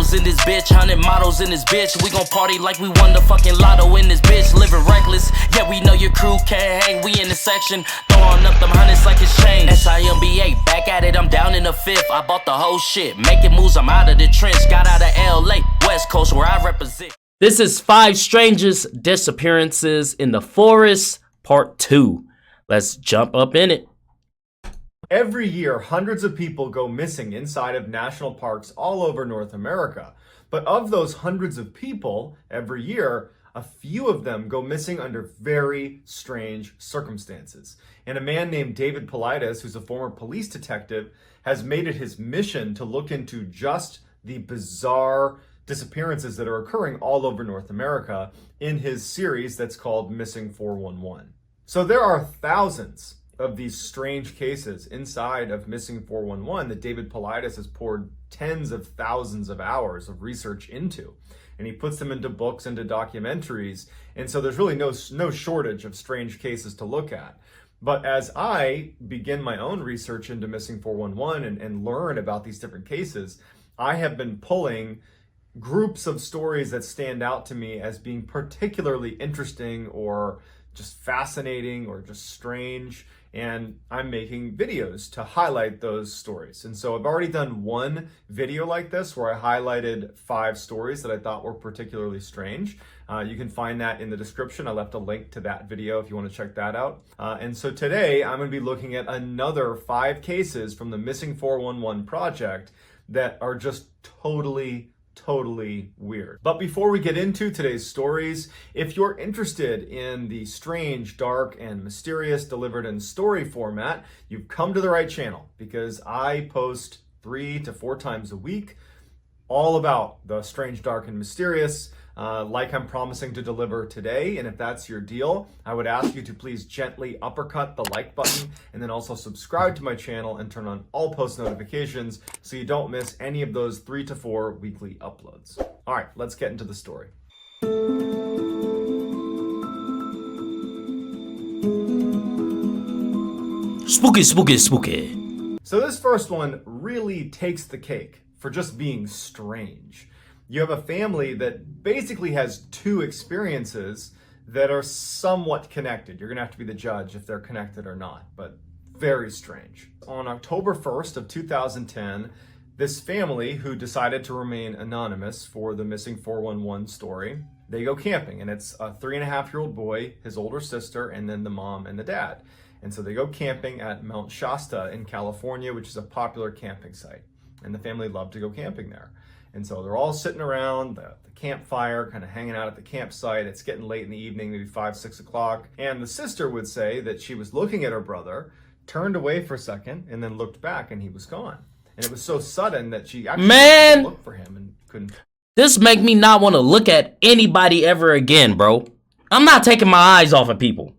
bottles in this bitch, 100 models in this bitch. We gon' party like we won the fucking lotto in this bitch. Living reckless, yeah, we know your crew can't hang. We in the section, throwing up them hundreds like it's change. SIMBA, back at it, I'm down in the fifth. I bought the whole shit, making moves, I'm out of the trench. Got out of LA, West Coast, where I represent. This is 5 Strangest Disappearances in the Forest, Part 2. Let's jump up in it. Every year, hundreds of people go missing inside of national parks all over North America. But of those hundreds of people every year, a few of them go missing under very strange circumstances. And a man named David Paulides, who's a former police detective, has made it his mission to look into just the bizarre disappearances that are occurring all over North America in his series that's called Missing 411. So there are thousands of these strange cases inside of Missing 411 that David Paulides has poured tens of thousands of hours of research into. And he puts them into books, into documentaries. And so there's really no shortage of strange cases to look at. But as I begin my own research into Missing 411 and learn about these different cases, I have been pulling groups of stories that stand out to me as being particularly interesting or just fascinating or just strange, and I'm making videos to highlight those stories. And so I've already done one video like this where I highlighted 5 stories that I thought were particularly strange. You can find that in the description. I left a link to that video if you want to check that out. And so today I'm going to be looking at another 5 cases from the Missing 411 project that are just totally weird. But before we get into today's stories, if you're interested in the strange, dark, and mysterious delivered in story format, you've come to the right channel, because I post 3 to 4 times a week all about the strange, dark, and mysterious, like I'm promising to deliver today. And if that's your deal, I would ask you to please gently uppercut the like button, and then also subscribe to my channel and turn on all post notifications so you don't miss any of those 3 to 4 weekly uploads. All right, let's get into the story. Spooky. So this first one really takes the cake for just being strange. You have a family that basically has 2 experiences that are somewhat connected. You're gonna have to be the judge if they're connected or not, but very strange. On October 1st of 2010, this family, who decided to remain anonymous for the Missing 411 story, they go camping, and it's a 3.5-year-old boy, his older sister, and then the mom and the dad. And so they go camping at Mount Shasta in California, which is a popular camping site. And the family loved to go camping there. And so they're all sitting around the campfire, kind of hanging out at the campsite. It's getting late in the evening, maybe 5, 6 o'clock. And the sister would say that she was looking at her brother, turned away for a second, and then looked back, and he was gone. And it was so sudden that she actually looked for him and couldn't. This make me not want to look at anybody ever again, bro. I'm not taking my eyes off of people.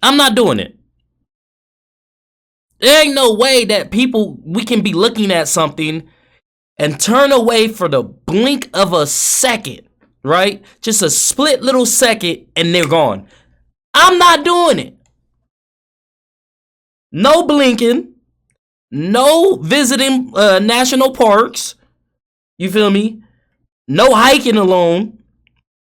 I'm not doing it. There ain't no way that we can be looking at something and turn away for the blink of a second, right? Just a split little second, and they're gone. I'm not doing it. No blinking. No visiting national parks. You feel me? No hiking alone.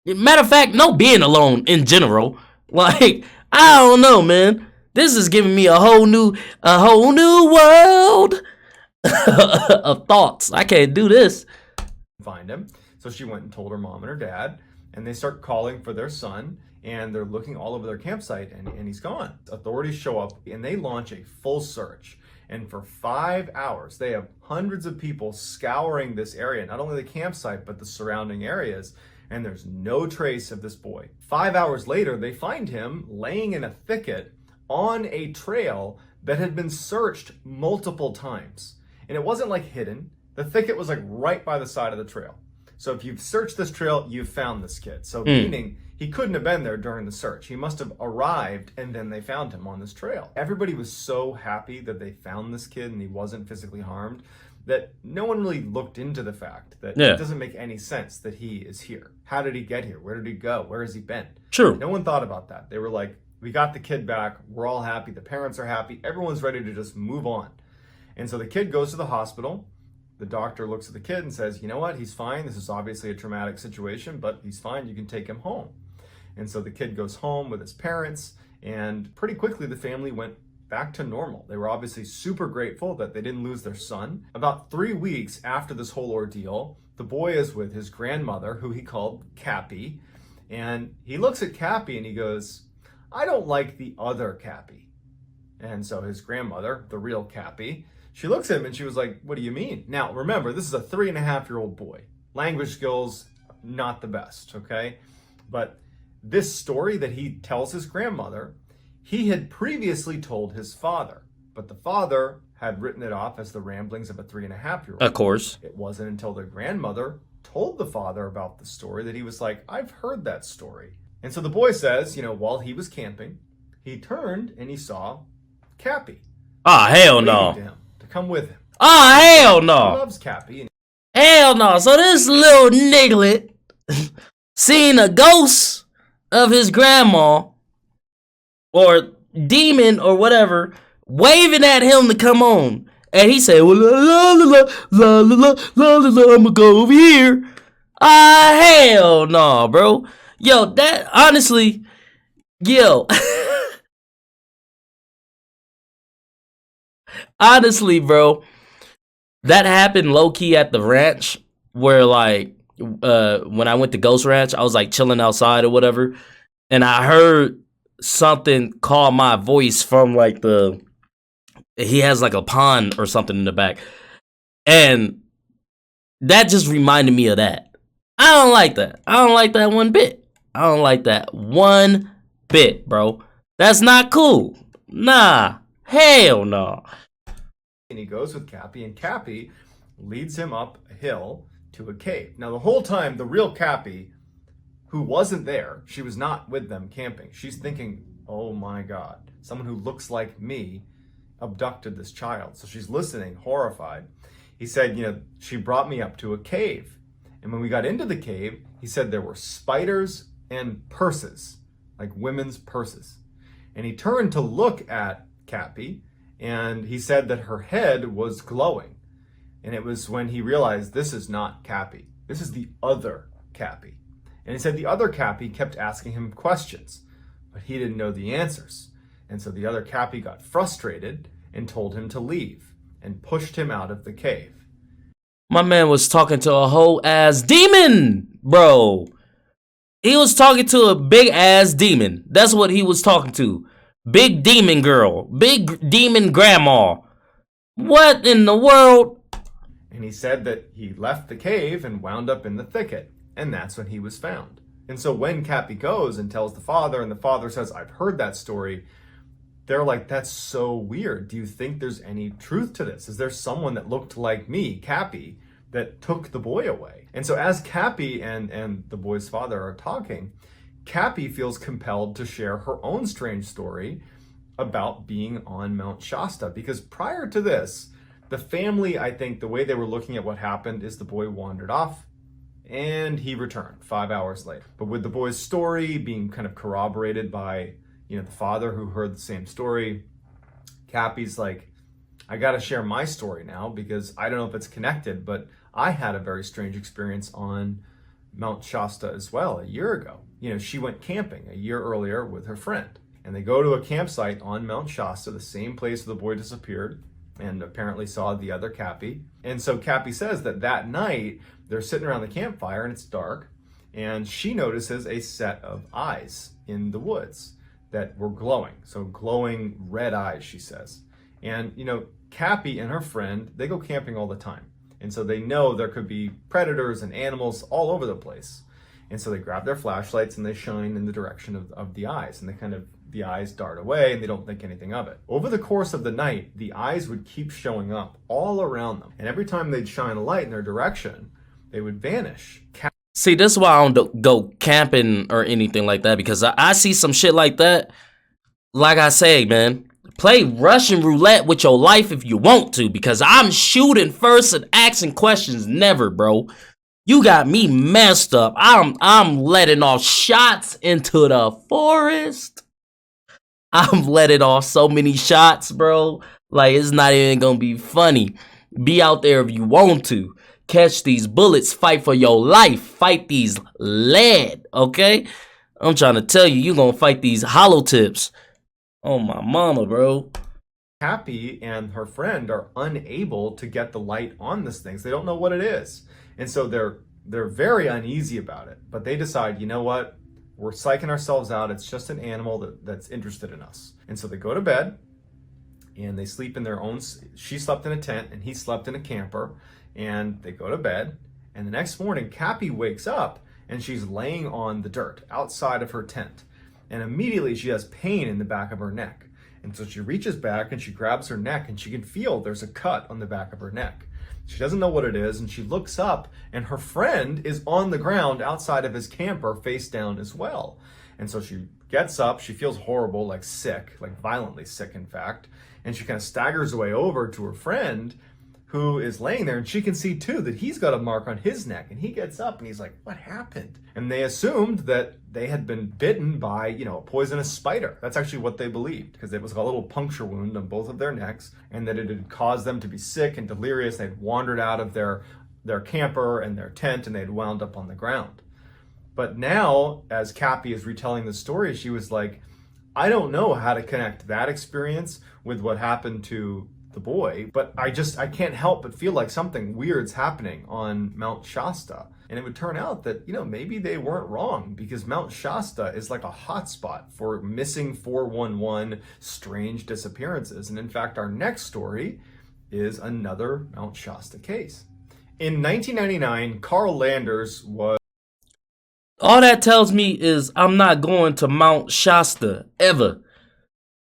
Matter of fact, no being alone in general. Like, I don't know, man. This is giving me a whole new world of thoughts. I can't do this. Find him. So she went and told her mom and her dad, and they start calling for their son, and they're looking all over their campsite, and he's gone. Authorities show up, and they launch a full search. And for 5 hours, they have hundreds of people scouring this area, not only the campsite, but the surrounding areas, and there's no trace of this boy. 5 hours later, they find him laying in a thicket on a trail that had been searched multiple times. And it wasn't like hidden. The thicket was like right by the side of the trail. So if you've searched this trail, you've found this kid. So meaning he couldn't have been there during the search. He must have arrived and then they found him on this trail. Everybody was so happy that they found this kid and he wasn't physically harmed that no one really looked into the fact that it doesn't make any sense that he is here. How did he get here? Where did he go? Where has he been? True. No one thought about that. They were like, we got the kid back. We're all happy. The parents are happy. Everyone's ready to just move on. And so the kid goes to the hospital. the doctor looks at the kid and says, you know what, he's fine. This is obviously a traumatic situation, but he's fine. You can take him home. And so the kid goes home with his parents, and pretty quickly the family went back to normal. They were obviously super grateful that they didn't lose their son. About 3 weeks after this whole ordeal, the boy is with his grandmother, who he called Cappy, and he looks at Cappy and he goes, I don't like the other Cappy. And so his grandmother, the real Cappy, she looks at him and she was like, what do you mean? Now, remember, this is a 3.5-year-old boy. Language skills, not the best, okay? But this story that he tells his grandmother, he had previously told his father, but the father had written it off as the ramblings of a 3.5-year-old. Of course. It wasn't until the grandmother told the father about the story that he was like, I've heard that story. And so the boy says, while he was camping, he turned and he saw Cappy. Ah, hell no. To him, to come with him. Ah, hell He no. loves Cappy. Hell no. So this little niglet seen a ghost of his grandma or demon or whatever waving at him to come on. And he said, well, la la la la la la la la, I'ma go over here. Ah, hell no, bro. Yo, that honestly, yo. Honestly, bro, that happened low-key at the ranch where, like, when I went to Ghost Ranch, I was, like, chilling outside or whatever, and I heard something call my voice from, like, he has, like, a pond or something in the back, and that just reminded me of that. I don't like that. I don't like that one bit. I don't like that one bit, bro. That's not cool. Nah. Hell no. And he goes with Cappy, and Cappy leads him up a hill to a cave. Now, the whole time, the real Cappy, who wasn't there, she was not with them camping. She's thinking, oh my God, someone who looks like me abducted this child. So she's listening, horrified. He said, she brought me up to a cave. And when we got into the cave, he said there were spiders and purses, like women's purses. And he turned to look at Cappy, and he said that her head was glowing. And it was when he realized this is not Cappy. This is the other Cappy. And he said the other Cappy kept asking him questions, but he didn't know the answers. And so the other Cappy got frustrated and told him to leave and pushed him out of the cave. My man was talking to a whole ass demon, bro. He was talking to a big ass demon. That's what he was talking to. Big demon girl. Big demon grandma. What in the world? And he said that he left the cave and wound up in the thicket. And that's when he was found. And so when Cappy goes and tells the father, and the father says, I've heard that story, they're like, that's so weird. Do you think there's any truth to this? Is there someone that looked like me, Cappy, that took the boy away? And so as Cappy and the boy's father are talking, Cappy feels compelled to share her own strange story about being on Mount Shasta. Because prior to this, the family, I think the way they were looking at what happened is the boy wandered off and he returned 5 hours later. But with the boy's story being kind of corroborated by, the father who heard the same story, Cappy's like, I got to share my story now because I don't know if it's connected, but I had a very strange experience on Mount Shasta as well a year ago. She went camping a year earlier with her friend, and they go to a campsite on Mount Shasta, the same place where the boy disappeared, and apparently saw the other Cappy. And so Cappy says that night they're sitting around the campfire and it's dark, and she notices a set of eyes in the woods that were glowing. So glowing red eyes, she says. And, Cappy and her friend, they go camping all the time. And so they know there could be predators and animals all over the place. And so they grab their flashlights and they shine in the direction of the eyes. And the eyes dart away and they don't think anything of it. Over the course of the night, the eyes would keep showing up all around them. And every time they'd shine a light in their direction, they would vanish. See, this is why I don't go camping or anything like that, because I see some shit like that. Like I say, man, play Russian roulette with your life if you want to, because I'm shooting first and asking questions never, bro. You got me messed up. I'm letting off shots into the forest. I'm letting off so many shots, bro. Like, it's not even gonna be funny. Be out there if you want to. Catch these bullets, fight for your life, fight these lead, okay? I'm trying to tell you, you're gonna fight these hollow tips. Oh my mama, bro. Happy and her friend are unable to get the light on this thing. So they don't know what it is. And so they're very uneasy about it. But they decide, you know what? We're psyching ourselves out. It's just an animal that's interested in us. And so they go to bed and they sleep in their own. She slept in a tent and he slept in a camper. And they go to bed. And the next morning, Cappy wakes up and she's laying on the dirt outside of her tent. And immediately she has pain in the back of her neck. And so she reaches back and she grabs her neck and she can feel there's a cut on the back of her neck. She doesn't know what it is and she looks up and her friend is on the ground outside of his camper face down as well. And so she gets up, she feels horrible, like sick, like violently sick in fact, and she kind of staggers away over to her friend who is laying there, and she can see too that he's got a mark on his neck, and he gets up and he's like, what happened? And they assumed that they had been bitten by, a poisonous spider. That's actually what they believed, because it was a little puncture wound on both of their necks, and that it had caused them to be sick and delirious. They'd wandered out of their camper and their tent, and they'd wound up on the ground. But now, as Cappy is retelling the story, she was like, I don't know how to connect that experience with what happened to the boy, but I can't help but feel like something weird's happening on Mount Shasta. And it would turn out that, maybe they weren't wrong, because Mount Shasta is like a hotspot for missing 411 strange disappearances. And in fact, our next story is another Mount Shasta case. In 1999, Carl Landers was... All that tells me is I'm not going to Mount Shasta ever.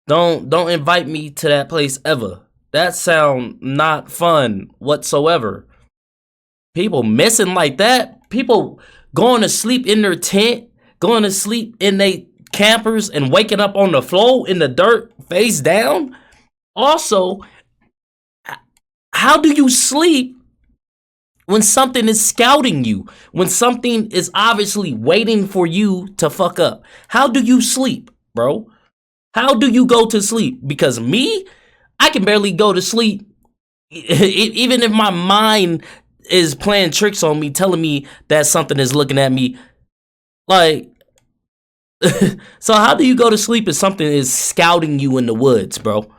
Don't invite me to that place ever. That sound not fun whatsoever. People missing like that. People going to sleep in their tent, going to sleep in their campers and waking up on the floor in the dirt face down. Also, how do you sleep when something is scouting you? When something is obviously waiting for you to fuck up? How do you sleep, bro? How do you go to sleep? Because me, I can barely go to sleep, even if my mind is playing tricks on me, telling me that something is looking at me. Like, so how do you go to sleep if something is scouting you in the woods, bro?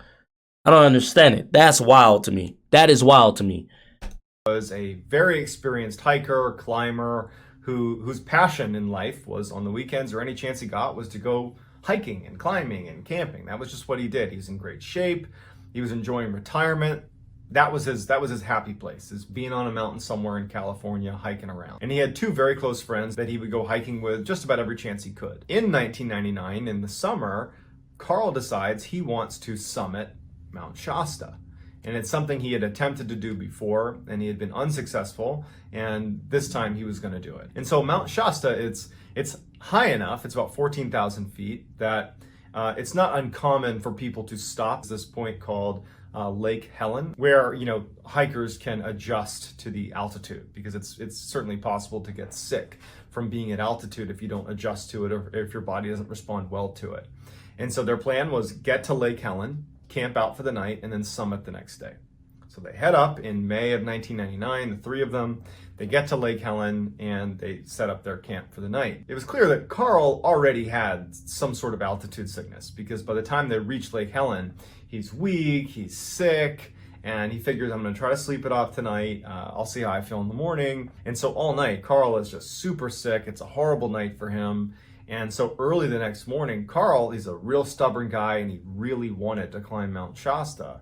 I don't understand it. That's wild to me. That is wild to me. Was a very experienced hiker, climber, whose passion in life was, on the weekends or any chance he got, was to go hiking and climbing and camping. That was just what he did. He was in great shape. He was enjoying retirement. That was his happy place, is being on a mountain somewhere in California, hiking around. And he had two very close friends that he would go hiking with just about every chance he could. In 1999, in the summer, Carl decides he wants to summit Mount Shasta. And it's something he had attempted to do before, and he had been unsuccessful, and this time he was going to do it. And so Mount Shasta, it's high enough, it's about 14,000 feet, that it's not uncommon for people to stop at this point called Lake Helen, where hikers can adjust to the altitude, because it's certainly possible to get sick from being at altitude if you don't adjust to it, or if your body doesn't respond well to it. And so their plan was get to Lake Helen, camp out for the night, and then summit the next day. So they head up in May of 1999, the three of them. They get to Lake Helen and they set up their camp for the night. It was clear that Carl already had some sort of altitude sickness, because by the time they reach Lake Helen, he's weak, he's sick, and he figures, I'm going to try to sleep it off tonight. I'll see how I feel in the morning. And so all night, Carl is just super sick. It's a horrible night for him. And so early the next morning, Carl is a real stubborn guy, and he really wanted to climb Mount Shasta.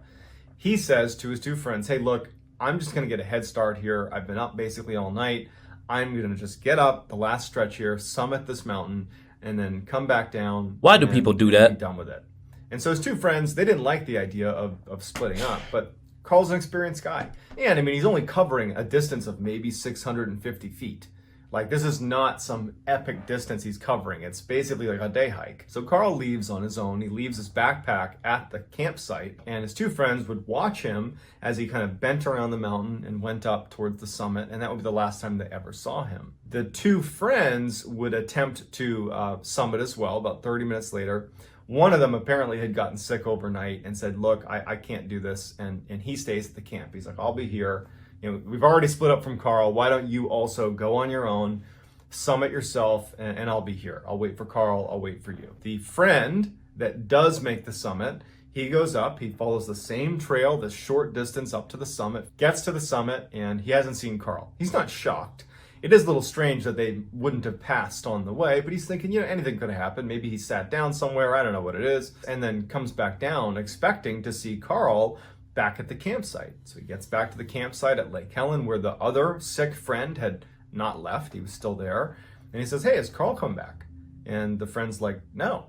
He says to his two friends, hey, look, I'm just going to get a head start here. I've been up basically all night. I'm going to just get up the last stretch here, summit this mountain, and then come back down. Why do people do that? Be done with it. And so his two friends, they didn't like the idea of splitting up, but Carl's an experienced guy. And I mean, he's only covering a distance of maybe 650 feet. Like, this is not some epic distance he's covering. It's basically like a day hike. So Carl leaves on his own. He leaves his backpack at the campsite, and his two friends would watch him as he kind of bent around the mountain and went up towards the summit, and that would be the last time they ever saw him. The two friends would attempt to summit as well about 30 minutes later, One of them apparently had gotten sick overnight and said, look, I can't do this. And he stays at the camp. He's like, I'll be here. You know, we've already split up from Carl. Why don't you also go on your own, summit yourself, and I'll be here. I'll wait for Carl. I'll wait for you. The friend that does make the summit, he goes up, he follows the same trail, this short distance up to the summit, gets to the summit, and he hasn't seen Carl. He's not shocked. It is a little strange that they wouldn't have passed on the way, but he's thinking, you know, anything could have happened. Maybe he sat down somewhere, I don't know what it is, and then comes back down expecting to see Carl back at the campsite. So he gets back to the campsite at Lake Helen where the other sick friend had not left. He was still there. And he says, hey, has Carl come back? And the friend's like, no,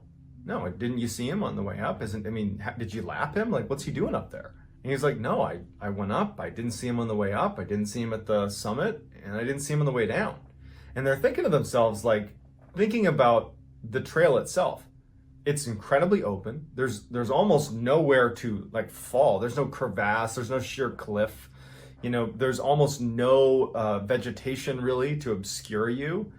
didn't you see him on the way up? Did you lap him? Like, what's he doing up there? And he's like, no, I went up. I didn't see him on the way up. I didn't see him at the summit, and I didn't see him on the way down. And they're thinking to themselves, like, thinking about the trail itself. It's incredibly open. There's almost nowhere to like fall. There's no crevasse. There's no sheer cliff. You know, there's almost no vegetation really to obscure you.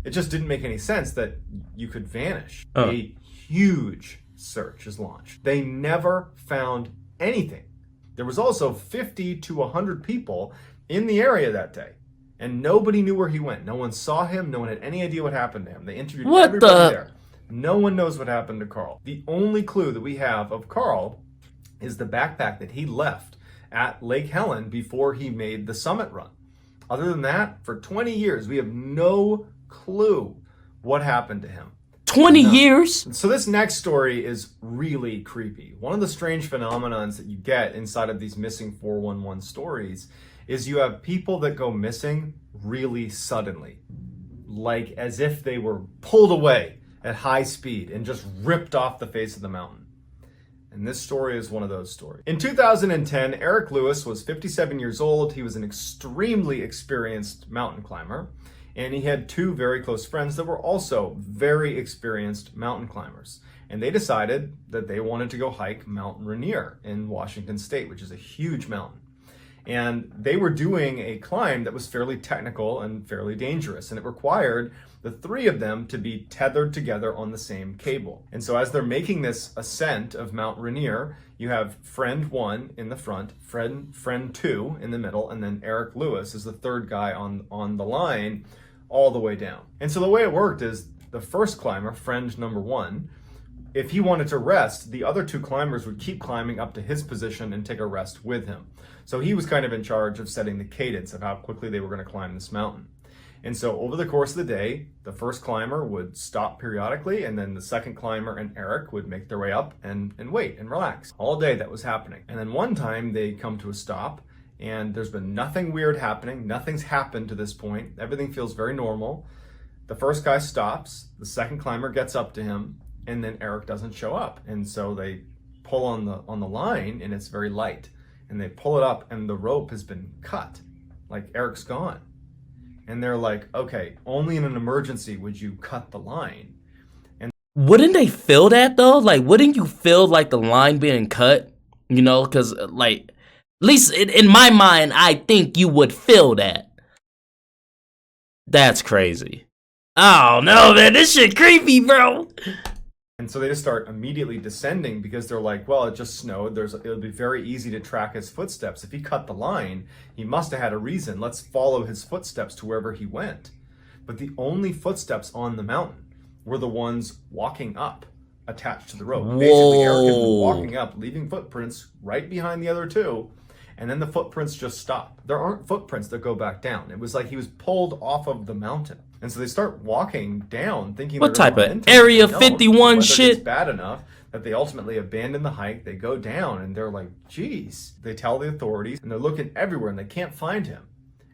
It just didn't make any sense that you could vanish. A huge search is launched. They never found anything. There was also 50 to 100 people in the area that day, and nobody knew where he went. No one saw him. No one had any idea what happened to him. They interviewed everybody there. No one knows what happened to Carl. The only clue that we have of Carl is the backpack that he left at Lake Helen before he made the summit run. Other than that, for 20 years, we have no clue what happened to him. 20 years? So this next story is really creepy. One of the strange phenomenons that you get inside of these missing 411 stories is you have people that go missing really suddenly, like as if they were pulled away at high speed and just ripped off the face of the mountain. And this story is one of those stories. In 2010, Eric Lewis was 57 years old. He was an extremely experienced mountain climber, and he had two very close friends that were also very experienced mountain climbers. And they decided that they wanted to go hike Mount Rainier in Washington State, which is a huge mountain. And they were doing a climb that was fairly technical and fairly dangerous, and it required the three of them to be tethered together on the same cable. And so as they're making this ascent of Mount Rainier, you have friend one in the front, friend two in the middle, and then Eric Lewis is the third guy on the line all the way down. And so the way it worked is the first climber, friend number one, if he wanted to rest, the other two climbers would keep climbing up to his position and take a rest with him. So he was kind of in charge of setting the cadence of how quickly they were going to climb this mountain. And so over the course of the day, the first climber would stop periodically, and then the second climber and Eric would make their way up and wait and relax. All day that was happening. And then one time they come to a stop, and there's been nothing weird happening. Nothing's happened to this point. Everything feels very normal. The first guy stops, the second climber gets up to him, and then Eric doesn't show up. And so they pull on the line, and it's very light. And they pull it up, and the rope has been cut. Like, Eric's gone. And they're like, okay, only in an emergency would you cut the line. And wouldn't they feel that, though? Like, wouldn't you feel like the line being cut? You know, because, like, at least in my mind, I think you would feel that. That's crazy. Oh, no, man, this shit creepy, bro. And so they just start immediately descending because they're like, well, it just snowed. It'll be very easy to track his footsteps. If he cut the line, he must have had a reason. Let's follow his footsteps to wherever he went. But the only footsteps on the mountain were the ones walking up, attached to the rope. Whoa. Basically, Eric had been walking up, leaving footprints right behind the other two, and then the footprints just stop. There aren't footprints that go back down. It was like he was pulled off of the mountain. And so they start walking down, thinking what type of Area 51 shit? It's bad enough that they ultimately abandon the hike. They go down, and they're like, geez. They tell the authorities, and they're looking everywhere, and they can't find him.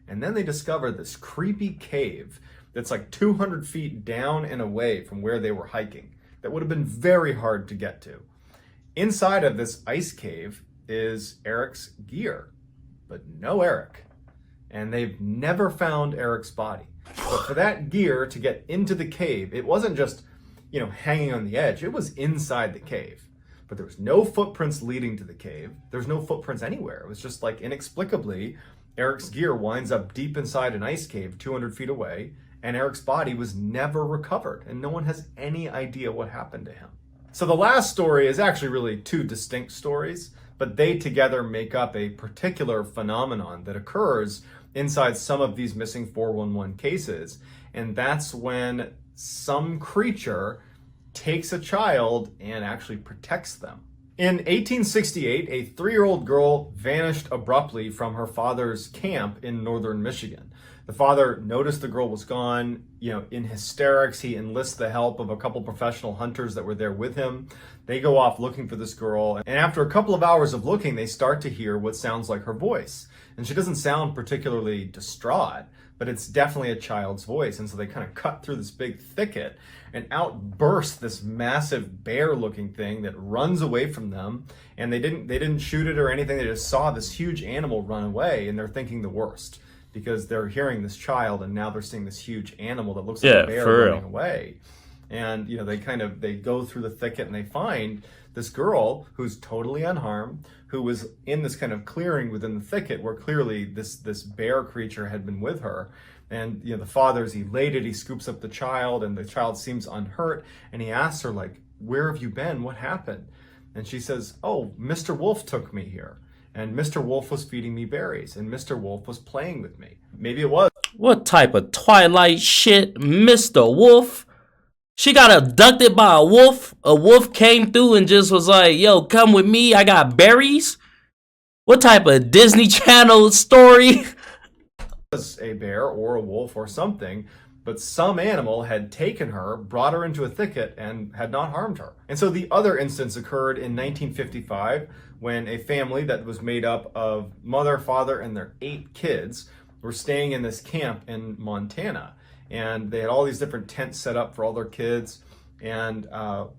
And then they discover this creepy cave that's like 200 feet down and away from where they were hiking. That would have been very hard to get to. Inside of this ice cave is Eric's gear, but no Eric. And they've never found Eric's body. But for that gear to get into the cave, it wasn't just, hanging on the edge. It was inside the cave. But there was no footprints leading to the cave. There's no footprints anywhere. It was just like, inexplicably, Eric's gear winds up deep inside an ice cave 200 feet away, and Eric's body was never recovered, and no one has any idea what happened to him. So the last story is actually really two distinct stories, but they together make up a particular phenomenon that occurs inside some of these missing 411 cases. And that's when some creature takes a child and actually protects them. In 1868, a 3-year-old girl vanished abruptly from her father's camp in northern Michigan. The father noticed the girl was gone. In hysterics, he enlists the help of a couple professional hunters that were there with him. They go off looking for this girl, and after a couple of hours of looking, they start to hear what sounds like her voice. And she doesn't sound particularly distraught, but it's definitely a child's voice. And so they kind of cut through this big thicket, and out bursts this massive bear-looking thing that runs away from them. And they didn't shoot it or anything. They just saw this huge animal run away, and they're thinking the worst, because they're hearing this child and now they're seeing this huge animal that looks like a bear running away. And they go through the thicket and they find this girl who's totally unharmed, who was in this kind of clearing within the thicket where clearly this bear creature had been with her. And the father's elated, he scoops up the child, and the child seems unhurt, and he asks her, like, "Where have you been? What happened?" And she says, "Oh, Mr. Wolf took me here. And Mr. Wolf was feeding me berries, and Mr. Wolf was playing with me." Maybe it was. What type of Twilight shit, Mr. Wolf? She got abducted by a wolf? A wolf came through and just was like, "Yo, come with me, I got berries"? What type of Disney Channel story? Was a bear or a wolf or something, but some animal had taken her, brought her into a thicket, and had not harmed her. And so the other instance occurred in 1955 when a family that was made up of mother, father, and their 8 kids were staying in this camp in Montana. And they had all these different tents set up for all their kids. And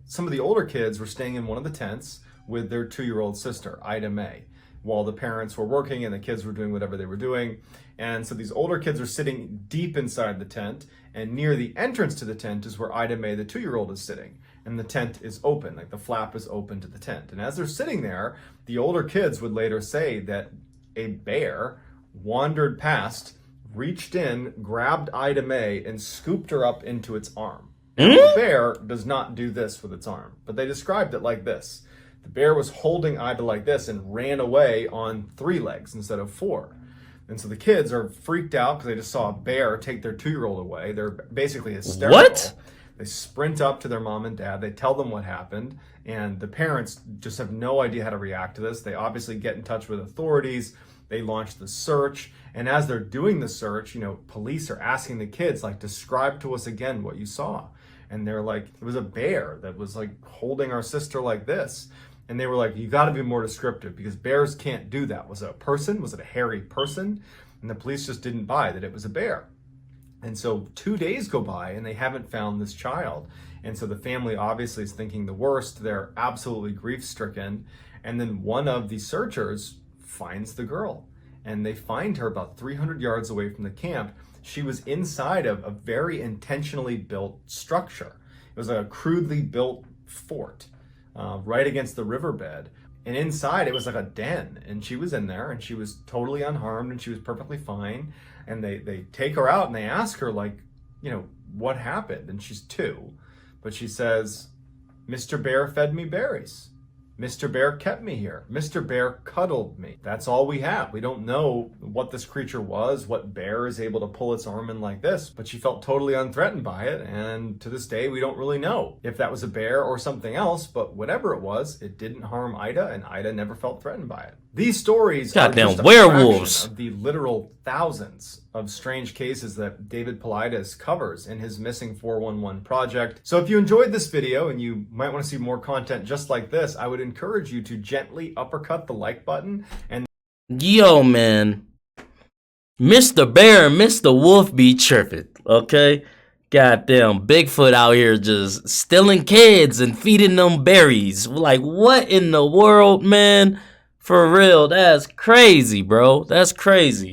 some of the older kids were staying in one of the tents with their 2-year-old sister, Ida Mae, while the parents were working and the kids were doing whatever they were doing. And so these older kids are sitting deep inside the tent, and near the entrance to the tent is where Ida Mae, the 2-year-old, is sitting. And the tent is open, like the flap is open to the tent. And as they're sitting there, the older kids would later say that a bear wandered past, reached in, grabbed Ida Mae, and scooped her up into its arm. And the bear does not do this with its arm, but they described it like this. The bear was holding Ida like this and ran away on 3 legs instead of 4. And so the kids are freaked out because they just saw a bear take their 2-year-old away. They're basically hysterical. What? They sprint up to their mom and dad. They tell them what happened. And the parents just have no idea how to react to this. They obviously get in touch with authorities. They launch the search. And as they're doing the search, police are asking the kids, like, describe to us again what you saw. And they're like, it was a bear that was like holding our sister like this. And they were like, you got to be more descriptive because bears can't do that. Was it a person? Was it a hairy person? And the police just didn't buy that it was a bear. And so 2 days go by and they haven't found this child. And so the family obviously is thinking the worst. They're absolutely grief-stricken. And then one of the searchers finds the girl. And they find her about 300 yards away from the camp. She was inside of a very intentionally built structure. It was a crudely built fort. Right against the riverbed. And inside it was like a den, and she was in there and she was totally unharmed and she was perfectly fine. And they take her out and they ask her, like, what happened? And she's 2, but she says, "Mr. Bear fed me berries. Mr. Bear kept me here. Mr. Bear cuddled me." That's all we have. We don't know what this creature was, what bear is able to pull its arm in like this, but she felt totally unthreatened by it. And to this day, we don't really know if that was a bear or something else, but whatever it was, it didn't harm Ida, and Ida never felt threatened by it. These stories are just a werewolves fraction of the literal thousands of strange cases that David Paulides covers in his Missing 411 project. So if you enjoyed this video and you might want to see more content just like this, I would encourage you to gently uppercut the like button. And yo, man, Mr. Bear and Mr. Wolf be tripping, okay? Goddamn, Bigfoot out here just stealing kids and feeding them berries. Like, what in the world, man? For real, that's crazy, bro. That's crazy.